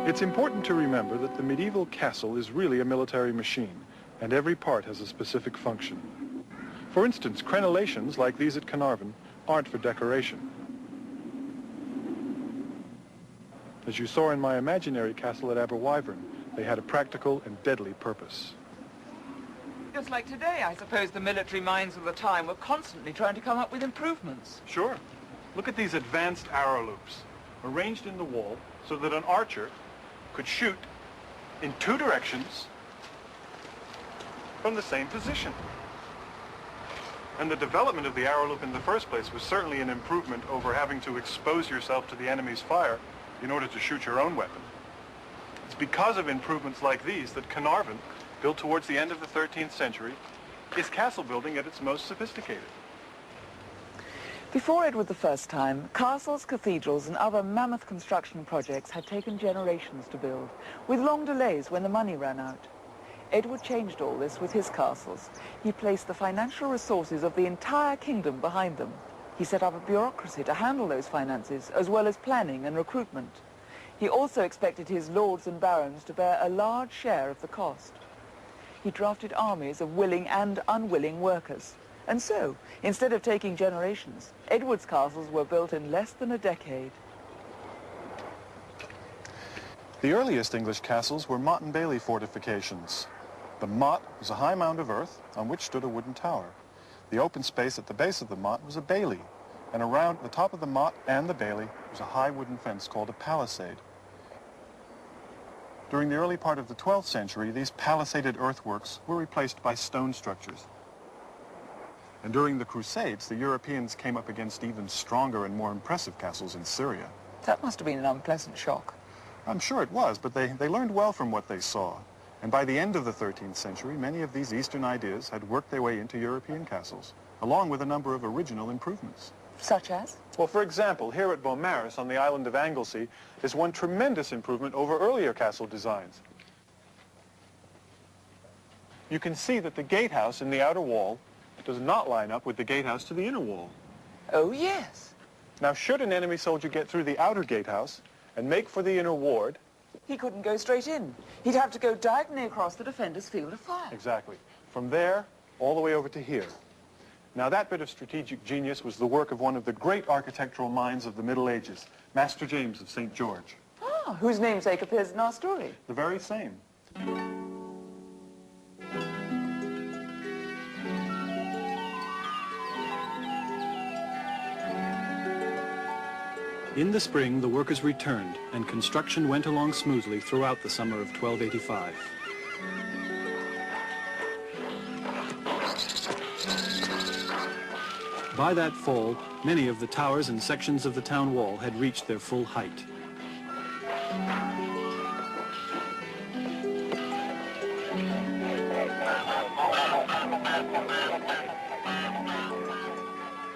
It's important to remember that the medieval castle is really a military machine, and every part has a specific function. For instance, crenellations like these at Carnarvon aren't for decoration. As you saw in my imaginary castle at Aberwyvern, they had a practical and deadly purpose. Just like today, I suppose the military minds of the time were constantly trying to come up with improvements. Sure. Look at these advanced arrow loops, arranged in the wall so that an archer could shoot in two directions from the same position. And the development of the arrow loop in the first place was certainly an improvement over having to expose yourself to the enemy's fire in order to shoot your own weapon. It's because of improvements like these that Carnarvon, built towards the end of the 13th century, is castle building at its most sophisticated. Before Edward I's time, castles, cathedrals and other mammoth construction projects had taken generations to build, with long delays when the money ran out. Edward changed all this with his castles. He placed the financial resources of the entire kingdom behind them. He set up a bureaucracy to handle those finances, as well as planning and recruitment. He also expected his lords and barons to bear a large share of the cost. He drafted armies of willing and unwilling workers. And so, instead of taking generations, Edward's castles were built in less than a decade. The earliest English castles were motte and bailey fortifications. The motte was a high mound of earth on which stood a wooden tower. The open space at the base of the motte was a bailey, and around the top of the motte and the bailey was a high wooden fence called a palisade. During the early part of the 12th century, these palisaded earthworks were replaced by stone structures. And during the Crusades, the Europeans came up against even stronger and more impressive castles in Syria. That must have been an unpleasant shock. I'm sure it was, but they learned well from what they saw. And by the end of the 13th century, many of these Eastern ideas had worked their way into European castles, along with a number of original improvements. Such as? Well, for example, here at Beaumaris on the island of Anglesey is one tremendous improvement over earlier castle designs. You can see that the gatehouse in the outer wall does not line up with the gatehouse to the inner wall. Oh, yes. Now, should an enemy soldier get through the outer gatehouse and make for the inner ward, he couldn't go straight in. He'd have to go diagonally across the defender's field of fire. Exactly. From there, all the way over to here. Now, that bit of strategic genius was the work of one of the great architectural minds of the Middle Ages, Master James of St. George. Ah, whose namesake appears in our story. The very same. In the spring, the workers returned, and construction went along smoothly throughout the summer of 1285. By that fall, many of the towers and sections of the town wall had reached their full height.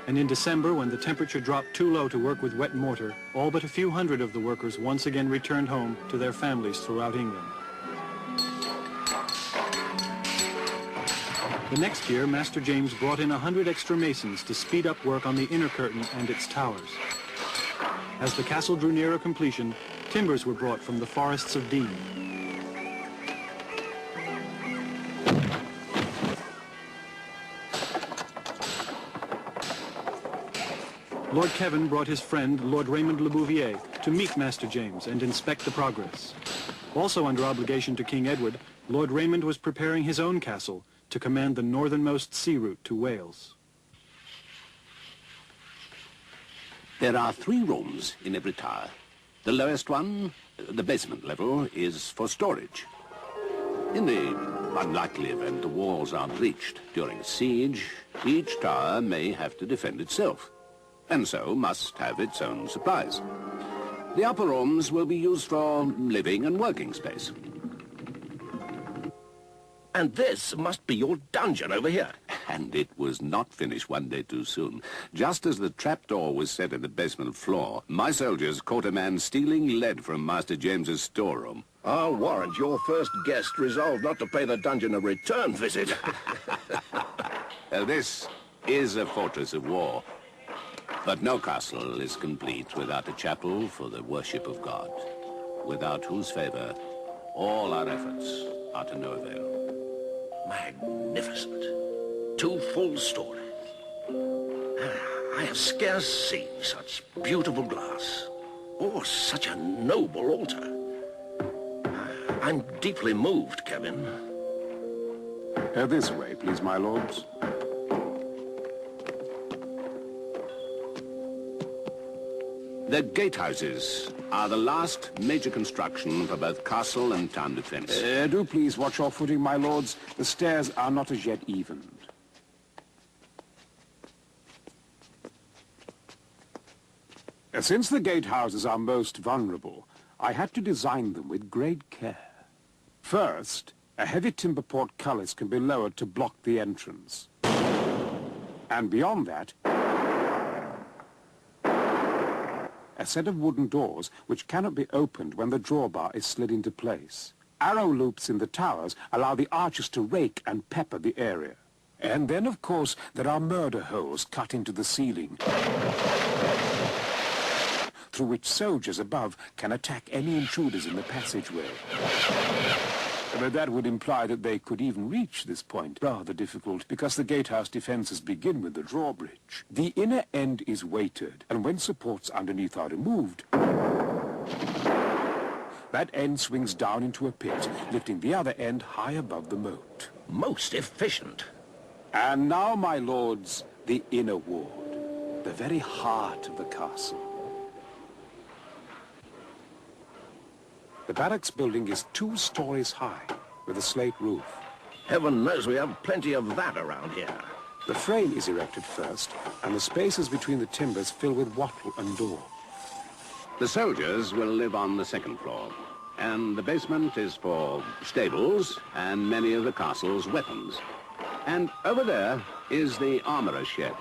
And in December, when the temperature dropped too low to work with wet mortar, all but a few hundred of the workers once again returned home to their families throughout England. The next year, Master James brought in 100 extra masons to speed up work on the inner curtain and its towers. As the castle drew nearer completion, timbers were brought from the forests of Dean. Lord Kevin brought his friend, Lord Raymond Le Bouvier, to meet Master James and inspect the progress. Also under obligation to King Edward, Lord Raymond was preparing his own castle to command the northernmost sea route to Wales. There are 3 rooms in every tower. The lowest one, the basement level, is for storage. In the unlikely event the walls are breached during a siege, each tower may have to defend itself, and so must have its own supplies. The upper rooms will be used for living and working space. And this must be your dungeon over here. And it was not finished one day too soon. Just as the trapdoor was set in the basement floor, my soldiers caught a man stealing lead from Master James's storeroom. I'll warrant your first guest resolved not to pay the dungeon a return visit. This is a fortress of war. But no castle is complete without a chapel for the worship of God. without whose favor all our efforts are to no avail. Magnificent. 2 full stories. I have scarce seen such beautiful glass, or such a noble altar. I'm deeply moved, Kevin. This way, please, my lords. The gatehouses are the last major construction for both castle and town defense. Do please watch your footing, my lords. The stairs are not as yet evened. Since the gatehouses are most vulnerable, I had to design them with great care. First, a heavy timber portcullis can be lowered to block the entrance. And beyond that, a set of wooden doors which cannot be opened when the drawbar is slid into place. Arrow loops in the towers allow the archers to rake and pepper the area. And then, of course, there are murder holes cut into the ceiling, through which soldiers above can attack any intruders in the passageway. But that would imply that they could even reach this point. Rather difficult, because the gatehouse defenses begin with the drawbridge. The inner end is weighted, and when supports underneath are removed, that end swings down into a pit, lifting the other end high above the moat. Most efficient. And now, my lords, the inner ward, the very heart of the castle. The barracks building is 2 stories high, with a slate roof. Heaven knows we have plenty of that around here. The frame is erected first, and the spaces between the timbers fill with wattle and daub. The soldiers will live on the 2nd floor, and the basement is for stables and many of the castle's weapons. And over there is the armorer's shed.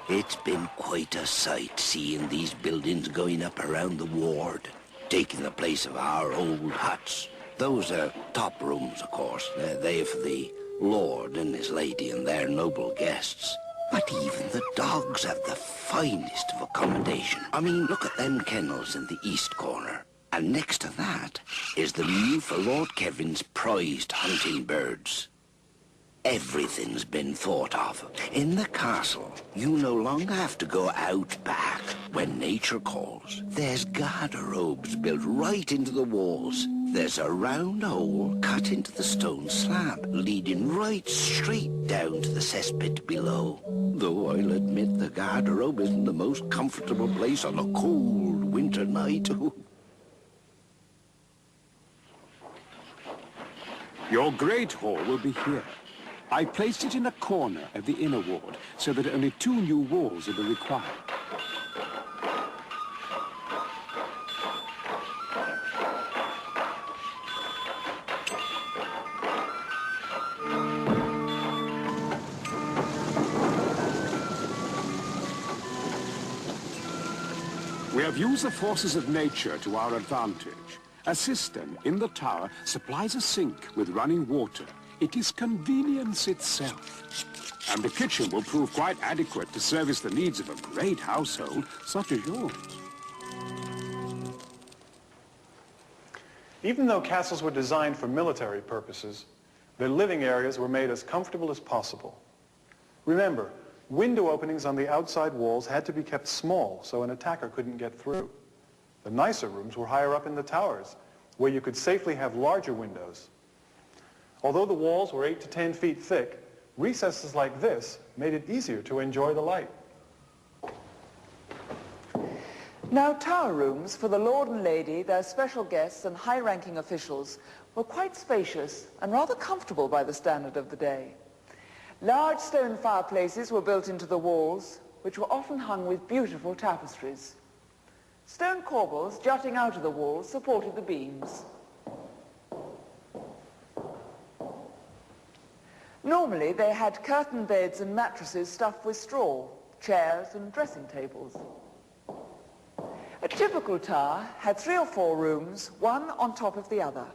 It's been quite a sight seeing these buildings going up around the ward, taking the place of our old huts. Those are top rooms, of course. They're for the Lord and his lady and their noble guests. But even the dogs have the finest of accommodation. I mean, look at them kennels in the east corner. And next to that is the mew for Lord Kevin's prized hunting birds. Everything's been thought of. In the castle, you no longer have to go out back when nature calls. There's garderobes built right into the walls. There's a round hole cut into the stone slab, leading right straight down to the cesspit below. Though I'll admit the garderobe isn't the most comfortable place on a cold winter night. Your great hall will be here. I placed it in a corner of the inner ward so that only 2 new walls will be required. We have used the forces of nature to our advantage. A cistern in the tower supplies a sink with running water. It is convenience itself. And the kitchen will prove quite adequate to service the needs of a great household such as yours. Even though castles were designed for military purposes, their living areas were made as comfortable as possible. Remember, window openings on the outside walls had to be kept small so an attacker couldn't get through. The nicer rooms were higher up in the towers, where you could safely have larger windows. Although the walls were 8 to 10 feet thick, recesses like this made it easier to enjoy the light. Now, tower rooms for the Lord and Lady, their special guests and high-ranking officials were quite spacious and rather comfortable by the standard of the day. Large stone fireplaces were built into the walls, which were often hung with beautiful tapestries. Stone corbels jutting out of the walls supported the beams. Normally, they had curtain beds and mattresses stuffed with straw, chairs and dressing tables. A typical tower had 3 or 4 rooms, one on top of the other,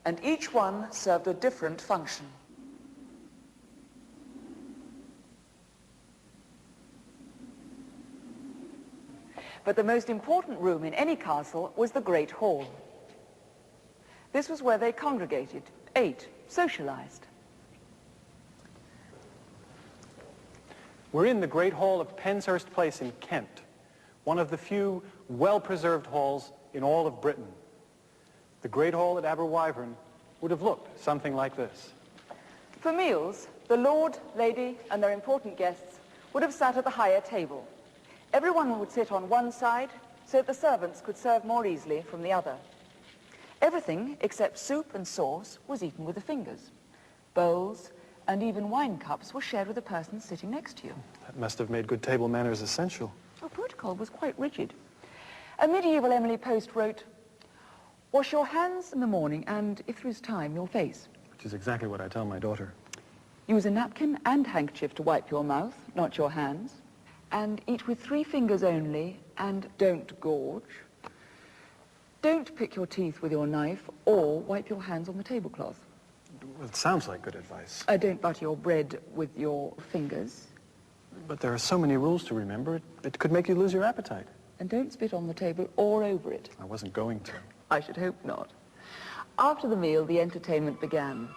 and each one served a different function. But the most important room in any castle was the Great Hall. This was where they congregated, ate, socialized. We're in the Great Hall of Penshurst Place in Kent, one of the few well-preserved halls in all of Britain. The Great Hall at Aberwyvern would have looked something like this. For meals, the lord, lady, and their important guests would have sat at the higher table. Everyone would sit on one side so that the servants could serve more easily from the other. Everything except soup and sauce was eaten with the fingers. Bowls and even wine cups were shared with the person sitting next to you. That must have made good table manners essential. The protocol was quite rigid. A medieval Emily Post wrote, "Wash your hands in the morning and, if there is time, your face. Which is exactly what I tell my daughter. Use a napkin and handkerchief to wipe your mouth, not your hands. And eat with 3 fingers only, and don't gorge. Don't pick your teeth with your knife or wipe your hands on the tablecloth. Well, it sounds like good advice. Don't butter your bread with your fingers. But there are so many rules to remember, it could make you lose your appetite. And don't spit on the table or over it. I wasn't going to. I should hope not. After the meal, the entertainment began.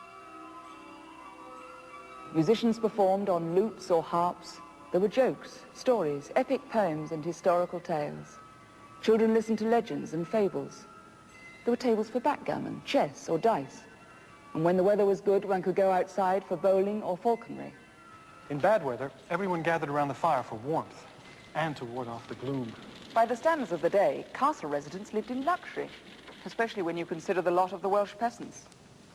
Musicians performed on lutes or harps. There were jokes, stories, epic poems, and historical tales. Children listened to legends and fables. There were tables for backgammon, chess, or dice. And when the weather was good, one could go outside for bowling or falconry. In bad weather, everyone gathered around the fire for warmth and to ward off the gloom. By the standards of the day, castle residents lived in luxury, especially when you consider the lot of the Welsh peasants.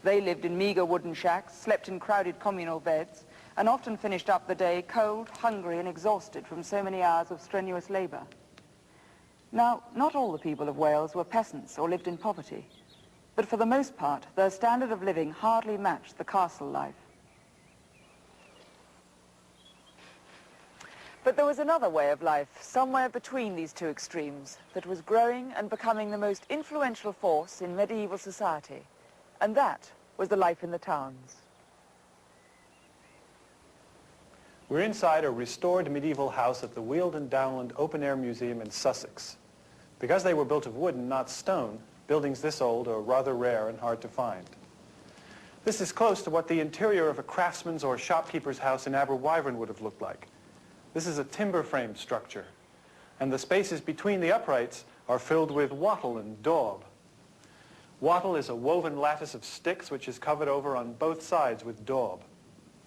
They lived in meagre wooden shacks, slept in crowded communal beds, and often finished up the day cold, hungry, and exhausted from so many hours of strenuous labor. Now, not all the people of Wales were peasants or lived in poverty, but for the most part, their standard of living hardly matched the castle life. But there was another way of life, somewhere between these two extremes, that was growing and becoming the most influential force in medieval society, and that was the life in the towns. We're inside a restored medieval house at the Weald and Downland Open Air Museum in Sussex. Because they were built of wood and not stone, buildings this old are rather rare and hard to find. This is close to what the interior of a craftsman's or shopkeeper's house in Aberwyvern would have looked like. This is a timber-framed structure, and the spaces between the uprights are filled with wattle and daub. Wattle is a woven lattice of sticks which is covered over on both sides with daub,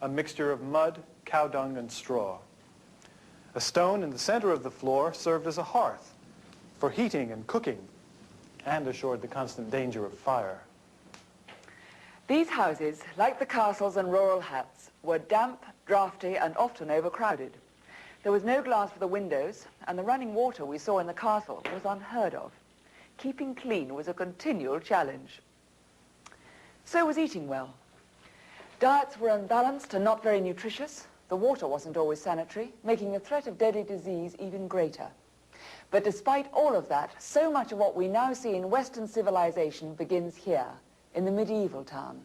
a mixture of mud, cow dung, and straw. A stone in the center of the floor served as a hearth for heating and cooking, and assured the constant danger of fire. These houses, like the castles and rural huts, were damp, draughty, and often overcrowded. There was no glass for the windows, and the running water we saw in the castle was unheard of. Keeping clean was a continual challenge. So was eating well. Diets were unbalanced and not very nutritious. The water wasn't always sanitary, making the threat of deadly disease even greater. But despite all of that, so much of what we now see in Western civilization begins here, in the medieval town.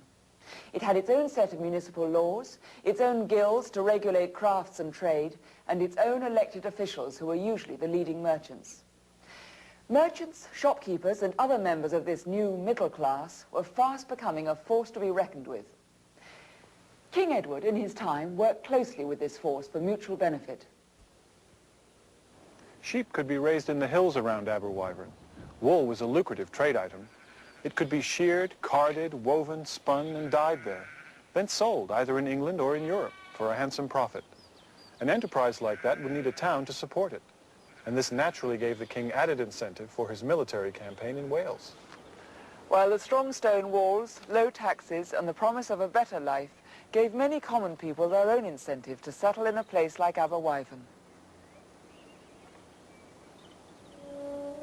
It had its own set of municipal laws, its own guilds to regulate crafts and trade, and its own elected officials who were usually the leading merchants. Merchants, shopkeepers, and other members of this new middle class were fast becoming a force to be reckoned with. King Edward, in his time, worked closely with this force for mutual benefit. Sheep could be raised in the hills around Aberwyvern. Wool was a lucrative trade item. It could be sheared, carded, woven, spun, and dyed there, then sold either in England or in Europe for a handsome profit. An enterprise like that would need a town to support it, and this naturally gave the king added incentive for his military campaign in Wales. While the strong stone walls, low taxes, and the promise of a better life gave many common people their own incentive to settle in a place like Aberwyvern.